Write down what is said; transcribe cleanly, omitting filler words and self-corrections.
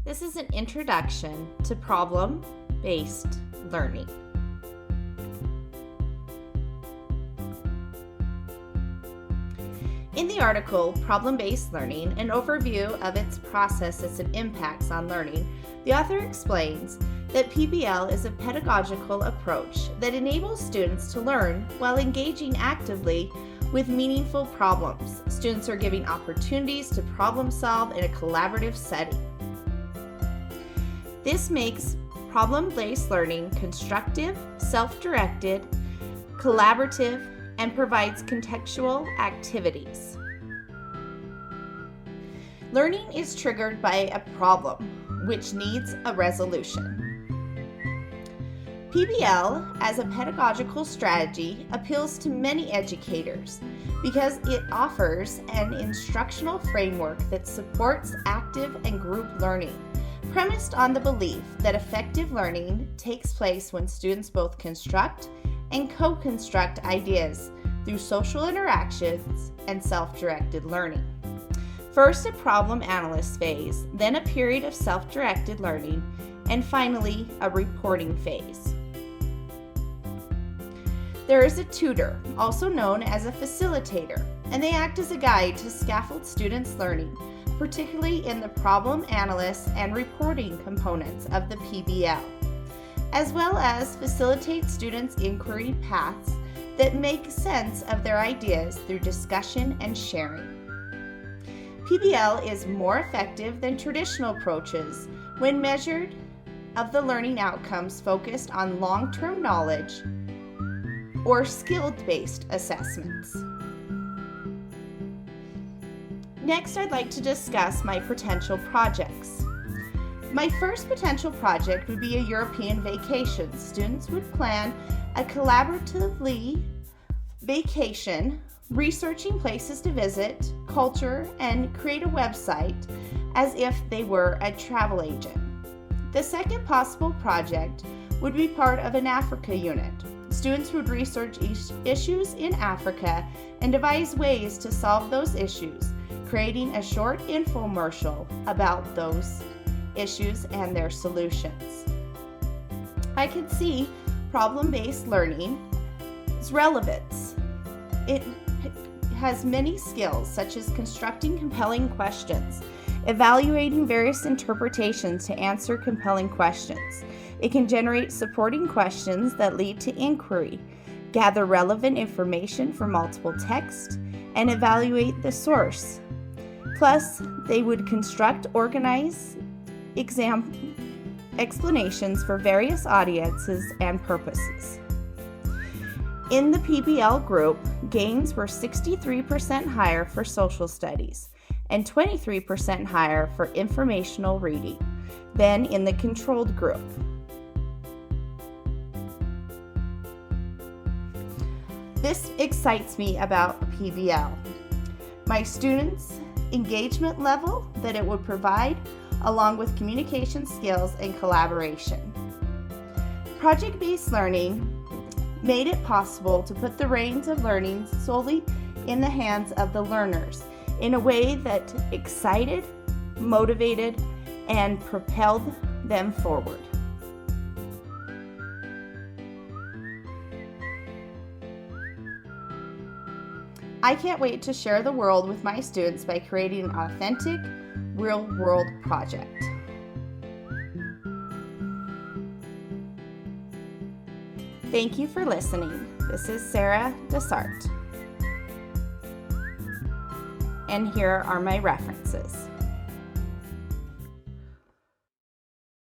This is an introduction to problem-based learning. In the article, Problem-Based Learning, an overview of its processes and impacts on learning, the author explains that PBL is a pedagogical approach that enables students to learn while engaging actively with meaningful problems. Students are given opportunities to problem solve in a collaborative setting. This makes problem-based learning constructive, self-directed, collaborative, and provides contextual activities. Learning is triggered by a problem, which needs a resolution. PBL, as a pedagogical strategy, appeals to many educators because it offers an instructional framework that supports active and group learning, premised on the belief that effective learning takes place when students both construct and co-construct ideas through social interactions and self-directed learning. First, a problem analyst phase, then a period of self-directed learning, and finally, a reporting phase. There is a tutor, also known as a facilitator, and they act as a guide to scaffold students' learning, particularly in the problem analyst and reporting components of the PBL, as well as facilitate students' inquiry paths that make sense of their ideas through discussion and sharing. PBL is more effective than traditional approaches when measured of the learning outcomes focused on long-term knowledge or skill-based assessments. Next, I'd like to discuss my potential projects. My first potential project would be a European vacation. Students would plan a collaboratively vacation, researching places to visit, culture, and create a website as if they were a travel agent. The second possible project would be part of an Africa unit. Students would research issues in Africa and devise ways to solve those issues, creating a short infomercial about those issues and their solutions. I can see problem-based learning's relevance. It has many skills such as constructing compelling questions, evaluating various interpretations to answer compelling questions. It can generate supporting questions that lead to inquiry, gather relevant information from multiple texts, and evaluate the source. Plus, they would construct, organize explanations for various audiences and purposes. In the PBL group, gains were 63% higher for social studies and 23% higher for informational reading than in the controlled group. This excites me about PBL. My students' engagement level that it would provide, along with communication skills and collaboration. Project-based learning made it possible to put the reins of learning solely in the hands of the learners in a way that excited, motivated, and propelled them forward. I can't wait to share the world with my students by creating an authentic, real-world project. Thank you for listening. This is Sarah Desart. And here are my references.